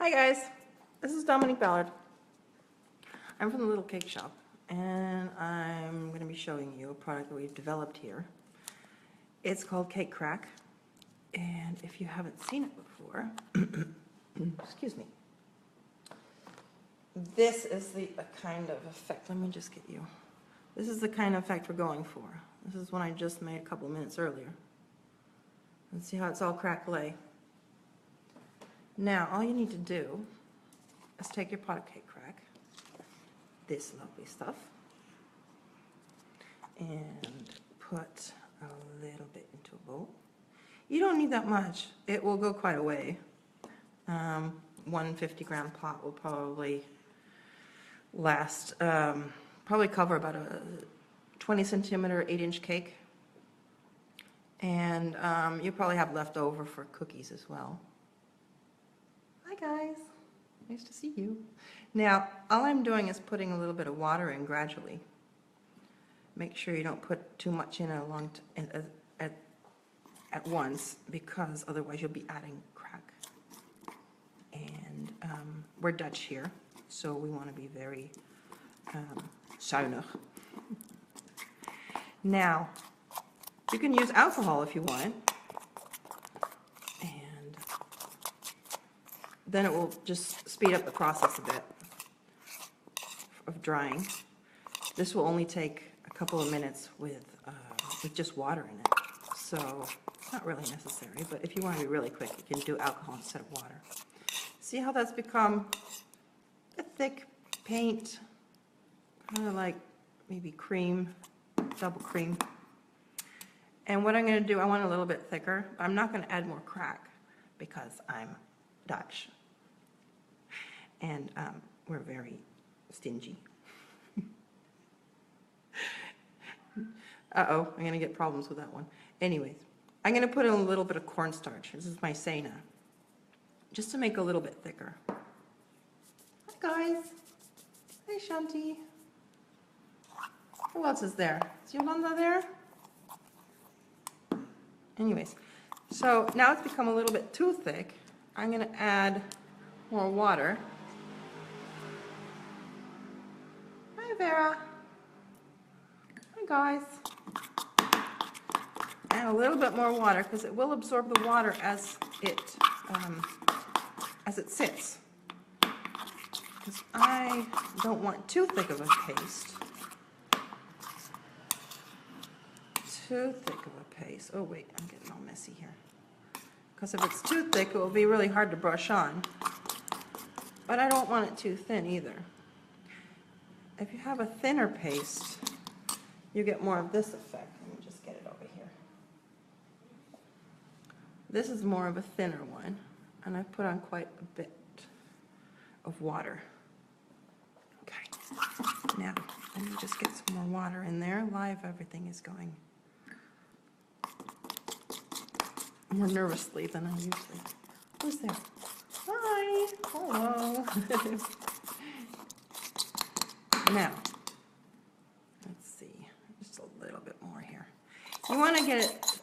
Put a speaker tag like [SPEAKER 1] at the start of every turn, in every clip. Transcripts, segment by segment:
[SPEAKER 1] Hi guys, this is Dominique Ballard. I'm from the Little Cake Shop and I'm going to be showing you a product that we've developed here. It's called Cake Crack, and if you haven't seen it before, excuse me, this is the kind of effect. Let me just get you. This is the kind of effect we're going for. This is one I just made a couple of minutes earlier. And see how it's all crackly. Now, all you need to do is take your pot of cake crack, this lovely stuff, and put a little bit into a bowl. You don't need that much. It will go quite a way. 150-gram pot will probably last, probably cover about a 20-centimeter, 8-inch cake. And you probably have leftover for cookies as well. Hi guys, nice to see you. Now, all I'm doing is putting a little bit of water in gradually. Make sure you don't put too much in at once, because otherwise you'll be adding crack. And we're Dutch here, so we want to be very zuinig. Now, you can use alcohol if you want. Then it will just speed up the process a bit of drying. This will only take a couple of minutes with just water in it. So it's not really necessary, but if you want to be really quick, you can do alcohol instead of water. See how that's become a thick paint, kind of like maybe cream, double cream. And what I'm going to do, I want a little bit thicker. I'm not going to add more crack because I'm Dutch. And we're very stingy. Uh-oh, I'm going to get problems with that one. Anyways, I'm going to put in a little bit of cornstarch. This is my Sena, just to make a little bit thicker. Hi, guys. Hi, Shanti. Who else is there? Is Yolanda there? Anyways, so now it's become a little bit too thick. I'm going to add more water. Hi, Vera. Hi, guys. And a little bit more water, because it will absorb the water as it sits. Because I don't want too thick of a paste. Too thick of a paste. Oh wait, I'm getting all messy here. Because if it's too thick, it will be really hard to brush on. But I don't want it too thin either. If you have a thinner paste, you get more of this effect. Let me just get it over here. This is more of a thinner one, and I've put on quite a bit of water. Okay, now let me just get some more water in there. Live, everything is going more nervously than I usually. Who's there? Hi. Hello. Now, let's see. Just a little bit more here. You want to get it,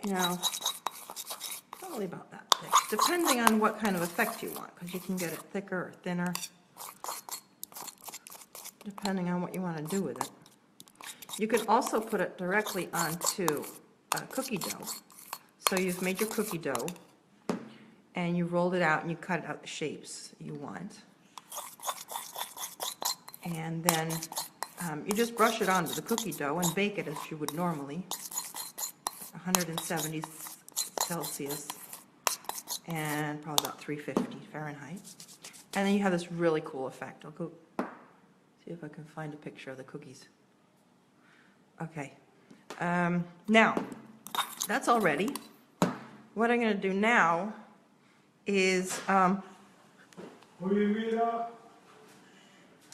[SPEAKER 1] you know, probably about that thick, depending on what kind of effect you want, because you can get it thicker or thinner, depending on what you want to do with it. You can also put it directly onto cookie dough. So you've made your cookie dough, and you rolled it out and you cut out the shapes you want. And then you just brush it onto the cookie dough and bake it as you would normally, 170 Celsius and probably about 350 Fahrenheit. And then you have this really cool effect. I'll go see if I can find a picture of the cookies. Okay. Now, that's all ready. What I'm going to do now is...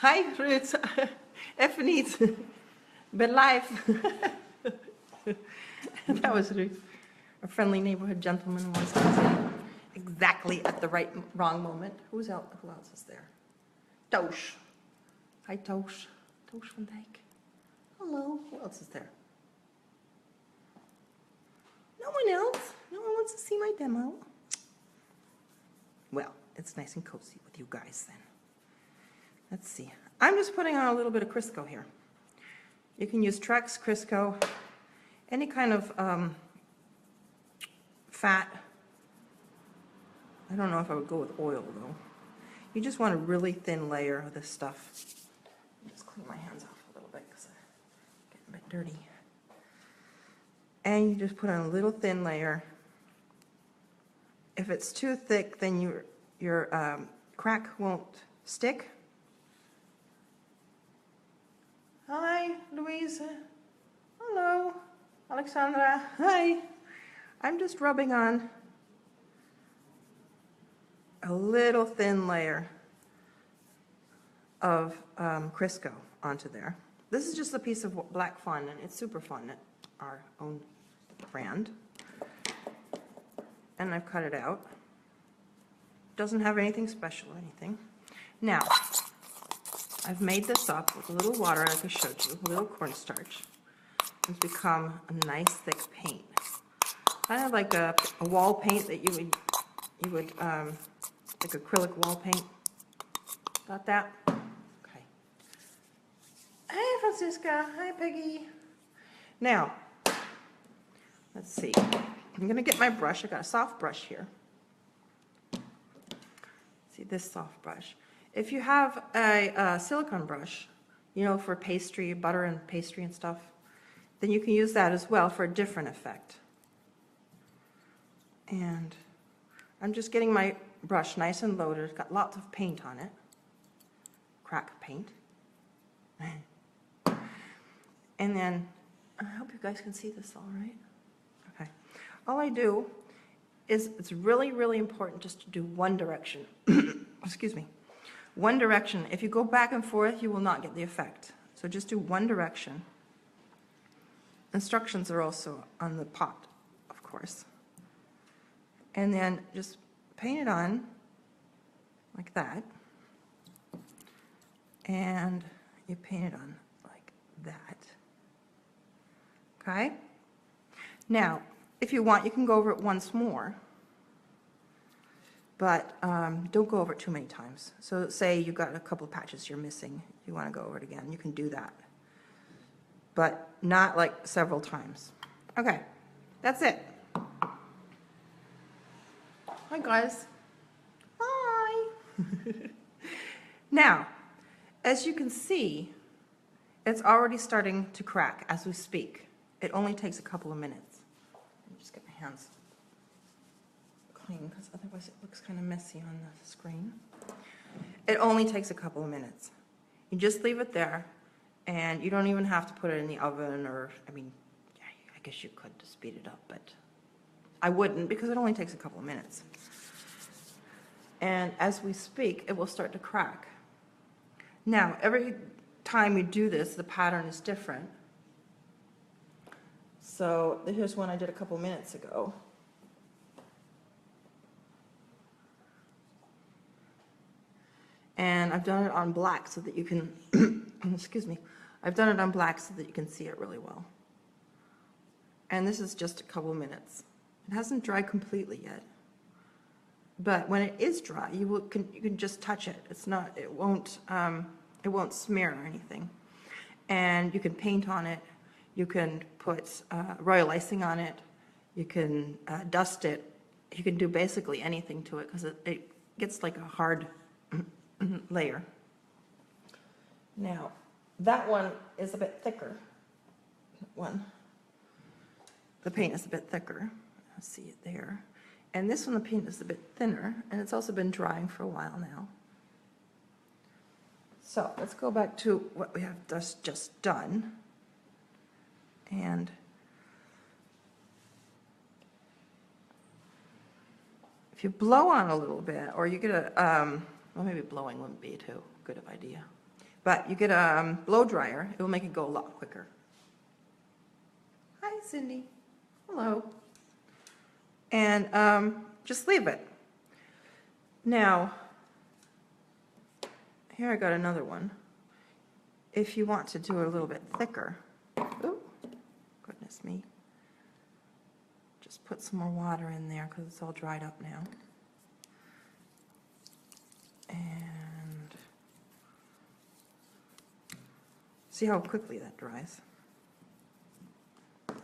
[SPEAKER 1] Hi, Ruud. Even niet. Ben live. That was Ruud. A friendly neighborhood gentleman wants to say exactly at the wrong moment. Who else is there? Toos. Hi, Toos. Toos van Dijk. Hello. Who else is there? No one else? No one wants to see my demo? Well, it's nice and cozy with you guys then. Let's see. I'm just putting on a little bit of Crisco here. You can use Trex, Crisco, any kind of fat. I don't know if I would go with oil though. You just want a really thin layer of this stuff. Just clean my hands off a little bit because I'm getting a bit dirty. And you just put on a little thin layer. If it's too thick, then your crack won't stick. Hi, Louisa. Hello, Alexandra. Hi. I'm just rubbing on a little thin layer of Crisco onto there. This is just a piece of black fondant. It's super fondant, our own brand. And I've cut it out. Doesn't have anything special or anything. Now, I've made this up with a little water, like I showed you, a little cornstarch. It's become a nice thick paint. Kind of like a wall paint that you would like acrylic wall paint. Got that? Okay. Hi, Francisca. Hi, Peggy. Now, let's see. I'm going to get my brush. I got a soft brush here. See this soft brush. If you have a silicone brush, you know, for pastry, butter and pastry and stuff, then you can use that as well for a different effect. And I'm just getting my brush nice and loaded. It's got lots of paint on it. Crack paint. And then, I hope you guys can see this all right. Okay. All I do is, it's really, really important just to do one direction. Excuse me. One direction. If you go back and forth, you will not get the effect. So just do one direction. Instructions are also on the pot, of course. And then just paint it on like that. And you paint it on like that. Okay? Now, if you want, you can go over it once more. But don't go over it too many times. So say you got a couple of patches you're missing, you want to go over it again, you can do that. But not like several times. Okay, that's it. Hi guys. Hi. Now, as you can see, it's already starting to crack as we speak. It only takes a couple of minutes. Let me just get my hands clean, because otherwise it looks kind of messy on the screen. It only takes a couple of minutes. You just leave it there, and you don't even have to put it in the oven, or, I mean, yeah, I guess you could to speed it up, but I wouldn't, because it only takes a couple of minutes. And as we speak, it will start to crack. Now, every time you do this, the pattern is different. So here's one I did a couple minutes ago. And I've done it on black so that you can, excuse me, I've done it on black so that you can see it really well. And this is just a couple minutes. It hasn't dried completely yet. But when it is dry, you can just touch it. It won't smear or anything. And you can paint on it. You can put royal icing on it. You can dust it. You can do basically anything to it, because it gets like a hard layer. Now, that one is a bit thicker. The paint is a bit thicker. I see it there. And this one, the paint is a bit thinner, and it's also been drying for a while now. So let's go back to what we have just done. And if you blow on a little bit, or you get a, well, maybe blowing wouldn't be too good of an idea, but you get a blow dryer, it will make it go a lot quicker. Hi, Cindy. Hello. And just leave it. Now, here I got another one. If you want to do it a little bit thicker, ooh, goodness me. Just put some more water in there because it's all dried up now. And see how quickly that dries. I'm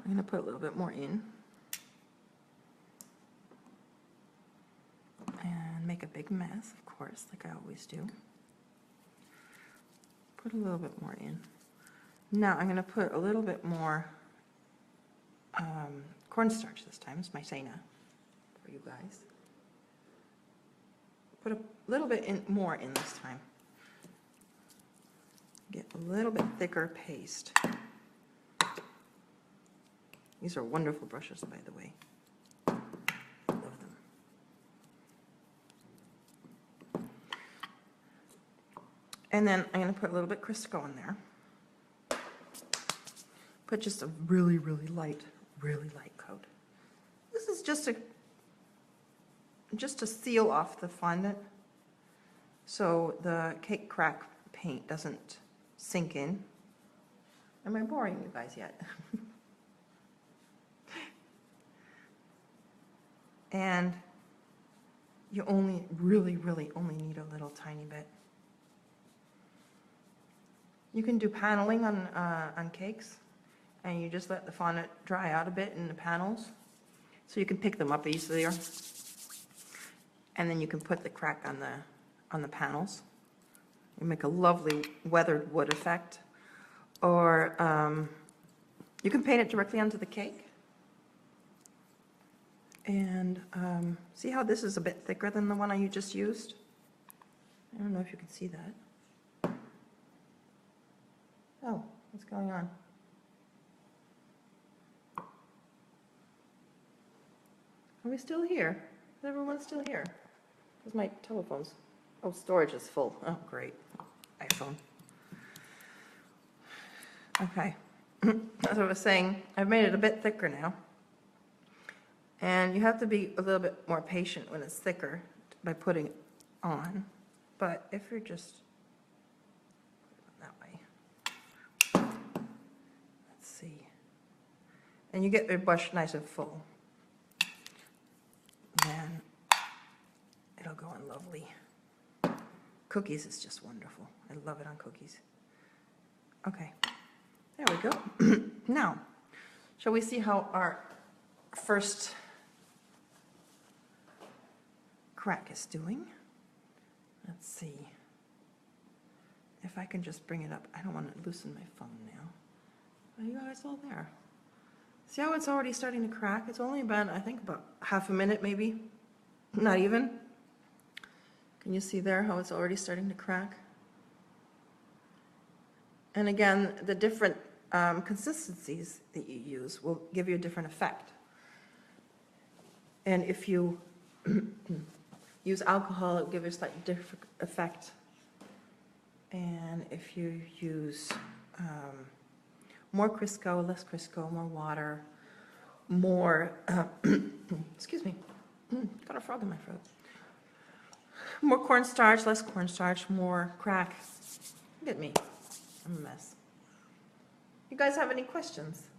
[SPEAKER 1] going to put a little bit more in. And make a big mess, of course, like I always do. Put a little bit more in. Now I'm going to put a little bit more cornstarch this time. It's maizena for you guys. Put a little bit more in this time. Get a little bit thicker paste. These are wonderful brushes, by the way. I love them. And then I'm going to put a little bit Crisco in there. Put just a really, really light coat. This is just to seal off the fondant so the cake crack paint doesn't sink in. Am I boring you guys yet? And you only really only need a little tiny bit. You can do paneling on cakes, and you just let the fondant dry out a bit in the panels so you can pick them up easier. And then you can put the crack on the panels. You make a lovely weathered wood effect. Or you can paint it directly onto the cake. And see how this is a bit thicker than the one I just used? I don't know if you can see that. Oh, what's going on? Are we still here? Is everyone still here? Because my telephone's... Oh, storage is full. Oh, great. iPhone. Okay. As I was saying, I've made it a bit thicker now. And you have to be a little bit more patient when it's thicker by putting it on. But if you're just that way, let's see. And you get your brush nice and full. And it'll go on lovely. Cookies is just wonderful. I love it on cookies. Okay, there we go. Now, shall we see how our first crack is doing? Let's see. If I can just bring it up. I don't want to loosen my phone now. Are you guys all there? See how it's already starting to crack? It's only been, I think, about half a minute maybe. Not even. Can you see there how it's already starting to crack? And again, the different consistencies that you use will give you a different effect. And if you use alcohol, it will give you a slightly different effect. And if you use more Crisco, less Crisco, more water, more, excuse me, got a frog in my throat. More cornstarch, less cornstarch, more crack. Look at me, I'm a mess. You guys have any questions?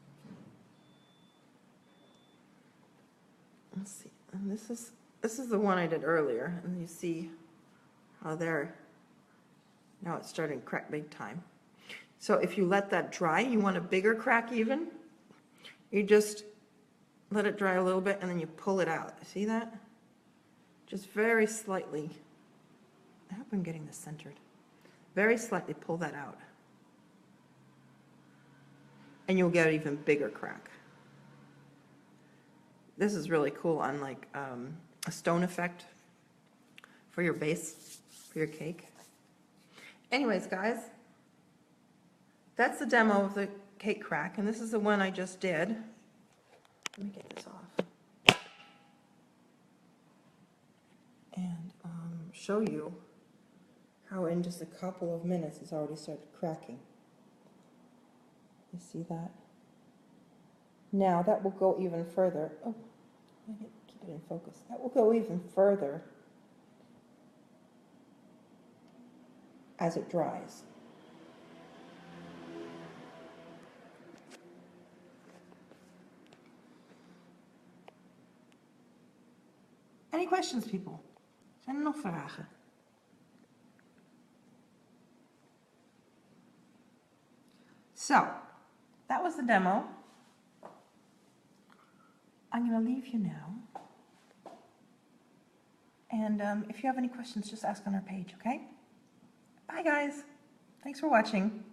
[SPEAKER 1] Let's see, and this is the one I did earlier, and you see how there, now it's starting to crack big time. So if you let that dry, you want a bigger crack even, you just let it dry a little bit and then you pull it out. See that? Just very slightly, I hope I'm getting this centered. Very slightly pull that out. And you'll get an even bigger crack. This is really cool on like a stone effect for your base, for your cake. Anyways, guys, that's the demo of the cake crack, and this is the one I just did. Let me get this off. And show you how in just a couple of minutes it's already started cracking. You see that? Now that will go even further. Oh, keep it in focus. That will go even further as it dries. Any questions, people? Does Zijn er nog vragen? So, that was the demo. I'm going to leave you now. And if you have any questions, just ask on our page, okay? Bye, guys. Thanks for watching.